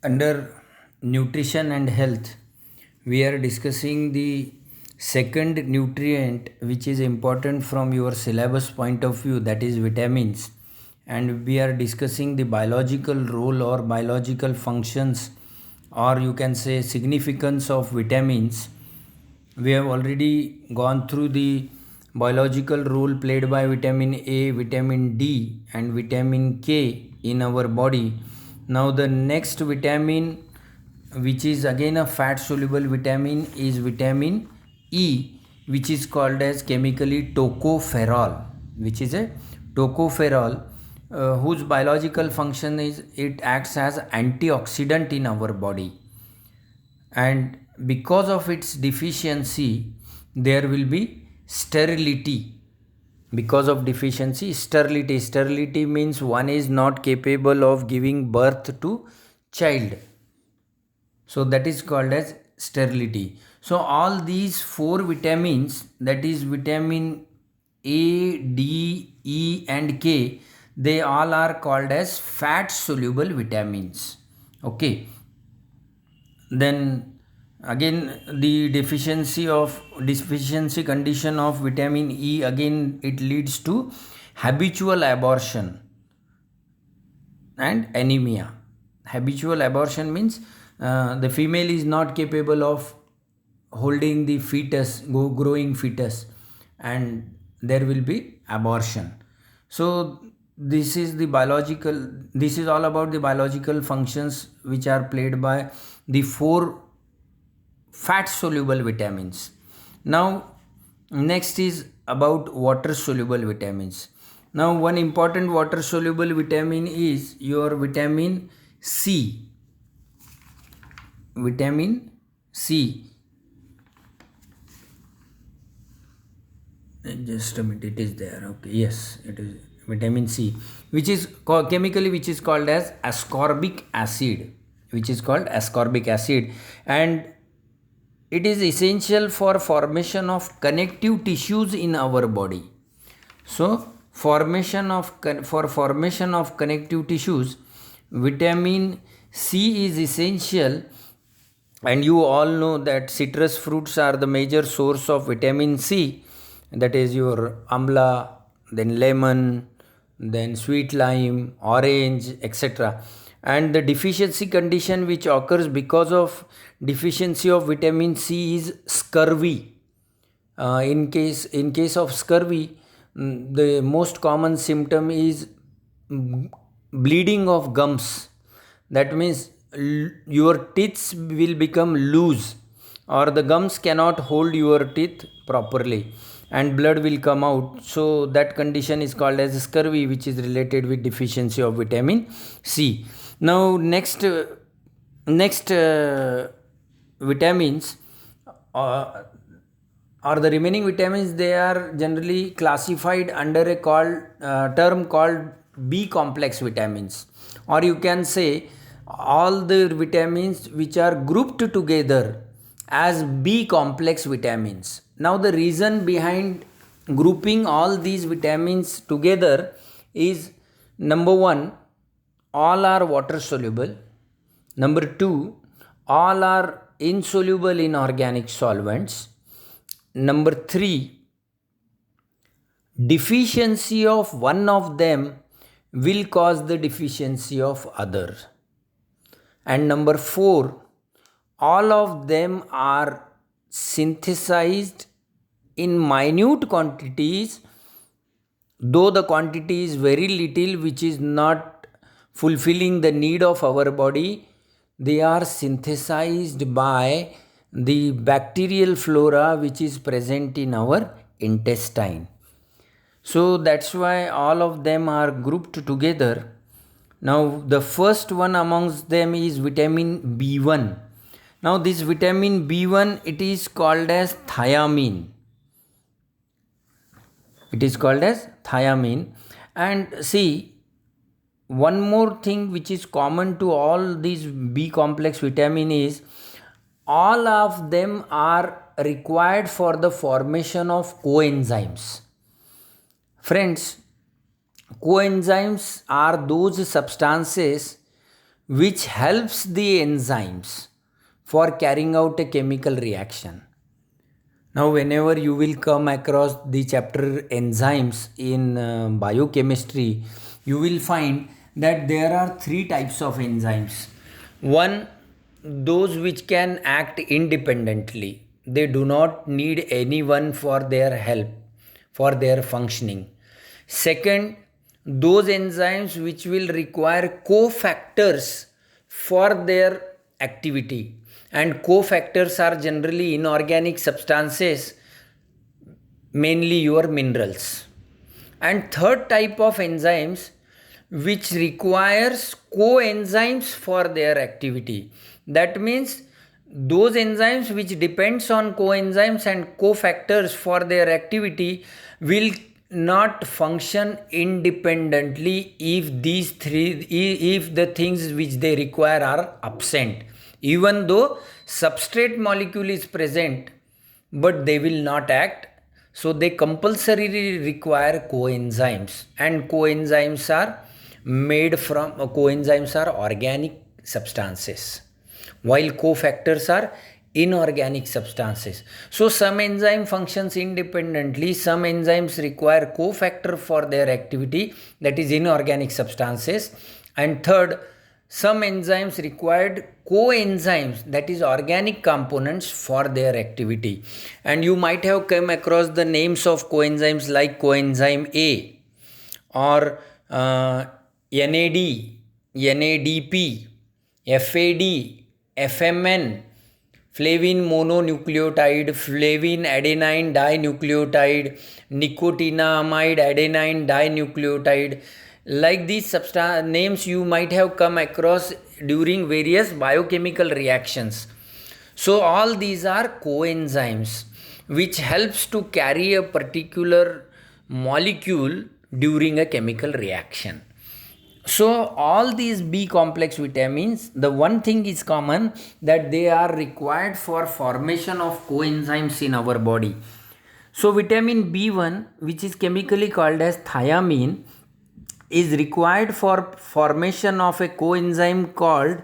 Under nutrition and health, we are discussing the second nutrient which is important from your syllabus point of view, that is vitamins. And we are discussing the biological role or biological functions, or you can say significance of vitamins. We have already gone through the biological role played by vitamin A, vitamin D, and vitamin K in our body. Now, the next vitamin, which is again a fat soluble vitamin, is vitamin E, which is called as chemically tocopherol, which is a tocopherol, whose biological function is it acts as antioxidant in our body, and because of its deficiency there will be sterility. Because of deficiency, sterility means one is not capable of giving birth to child, so that is called as sterility. So all these four vitamins, that is vitamin A, D, E and K, they all are called as fat soluble vitamins. Okay, then again the deficiency condition of vitamin E, again it leads to habitual abortion and anemia. Habitual abortion means the female is not capable of holding the fetus, growing fetus, and there will be abortion. So this is all about the biological functions which are played by the four fat soluble vitamins. Now, next is about water soluble vitamins. Now, one important water soluble vitamin is your vitamin C. Vitamin C. Just a minute, it is there. Okay, yes, it is vitamin C, which is chemically which is called as ascorbic acid, and it is essential for formation of connective tissues in our body. So for formation of connective tissues, vitamin C is essential. And you all know that citrus fruits are the major source of vitamin C, that is your amla, then lemon, then sweet lime, orange, etc. And the deficiency condition which occurs because of deficiency of vitamin C is scurvy. In case of scurvy, the most common symptom is bleeding of gums. That means your teeth will become loose, or the gums cannot hold your teeth properly, and blood will come out. So that condition is called as scurvy, which is related with deficiency of vitamin C. Now next vitamins, uh, or the remaining vitamins, they are generally classified under a term called B complex vitamins, or you can say all the vitamins which are grouped together as B complex vitamins. Now the reason behind grouping all these vitamins together is: number one, all are water soluble; number two, all are insoluble in organic solvents; number three, deficiency of one of them will cause the deficiency of other; and number four, all of them are synthesized in minute quantities, though the quantity is very little, which is not fulfilling the need of our body. They are synthesized by the bacterial flora which is present in our intestine. So that's why all of them are grouped together. Now the first one amongst them is vitamin B1. Now this vitamin B1, it is called as thiamine. And see, one more thing which is common to all these B complex vitamin is all of them are required for the formation of coenzymes. Friends, coenzymes are those substances which helps the enzymes for carrying out a chemical reaction. Now, whenever you will come across the chapter enzymes in biochemistry, you will find that there are three types of enzymes. One, those which can act independently. They do not need anyone for their help, for their functioning. Second, those enzymes which will require cofactors for their activity, and cofactors are generally inorganic substances, mainly your minerals. And third type of enzymes which requires coenzymes for their activity. That means those enzymes which depends on coenzymes and cofactors for their activity will not function independently if the things which they require are absent. Even though substrate molecule is present, but they will not act. So they compulsorily require coenzymes, and coenzymes are organic substances, while cofactors are inorganic substances. So some enzyme functions independently, some enzymes require cofactor for their activity, that is inorganic substances. And third, some enzymes required coenzymes, that is organic components for their activity. And you might have come across the names of coenzymes like coenzyme A, or NAD, NADP, FAD, FMN, flavin mononucleotide, flavin adenine dinucleotide, nicotinamide adenine dinucleotide. Like these names you might have come across during various biochemical reactions. So all these are coenzymes which helps to carry a particular molecule during a chemical reaction. So all these B complex vitamins, the one thing is common, that they are required for formation of coenzymes in our body. So vitamin B1, which is chemically called as thiamine, is required for formation of a coenzyme called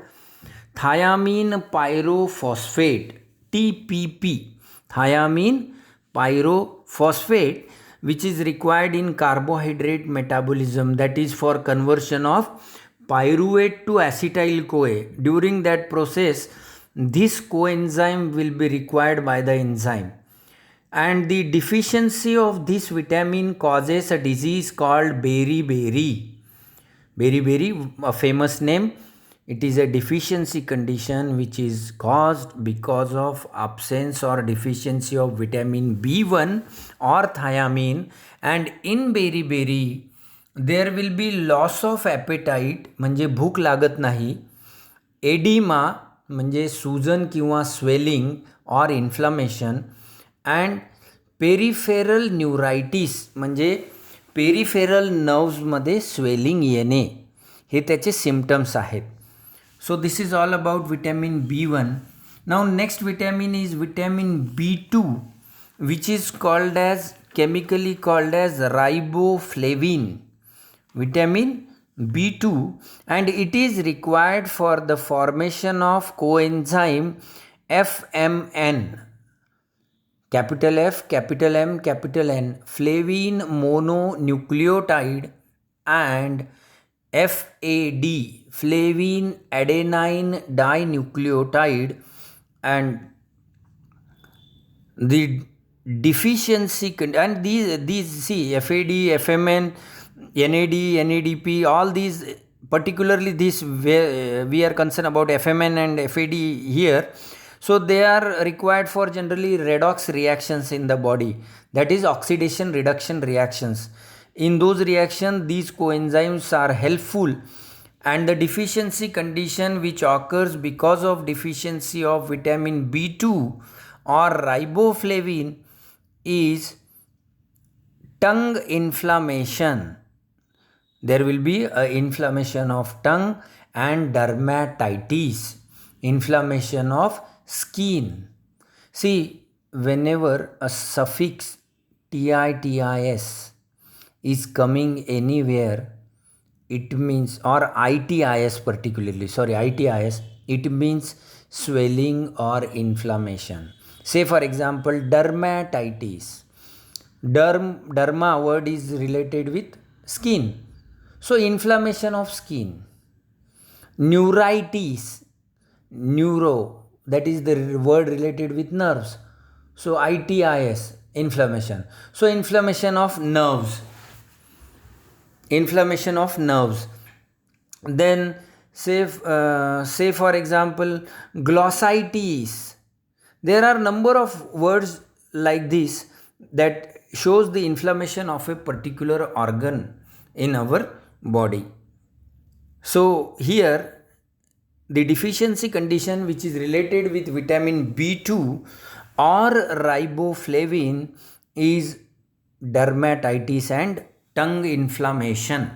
thiamine pyrophosphate, TPP, thiamine pyrophosphate, which is required in carbohydrate metabolism, that is for conversion of pyruvate to acetyl CoA. During that process, this coenzyme will be required by the enzyme, and the deficiency of this vitamin causes a disease called beriberi. Beriberi, a famous name. It is a deficiency condition which is caused because of absence or deficiency of vitamin B1 or thiamine. And in beriberi there will be loss of appetite, म्हणजे भूक लागत नाही, oedema म्हणजे सूजन किंवा swelling और inflammation, and peripheral न्यूरायटिस म्हणजे peripheral नर्व्समध्ये swelling येणे, हे त्याचे सिम्पटम्स आहेत. So this is all about vitamin B1. Now next vitamin is vitamin B2, which is chemically called as riboflavin. Vitamin B2, and it is required for the formation of coenzyme FMN, capital F, capital M, capital N, flavin mononucleotide, and FAD, flavin adenine dinucleotide. And the deficiency and these see FAD, FMN, NAD, NADP, all these, particularly this we are concerned about FMN and FAD here. So they are required for generally redox reactions in the body, that is oxidation reduction reactions. In those reactions, these coenzymes are helpful, and the deficiency condition which occurs because of deficiency of vitamin B2 or riboflavin is tongue inflammation. There will be an inflammation of tongue and dermatitis, inflammation of skin. See, whenever a suffix TITIS is coming anywhere, it means, or itis particularly, sorry, itis, it means swelling or inflammation. Say for example, dermatitis. Derma word is related with skin, so inflammation of skin. Neuritis, neuro, that is the word related with nerves, so itis, inflammation. So inflammation of nerves, inflammation of nerves. Then say for example, glossitis. There are number of words like this that shows the inflammation of a particular organ in our body. So here the deficiency condition which is related with vitamin B2 or riboflavin is dermatitis and tongue inflammation.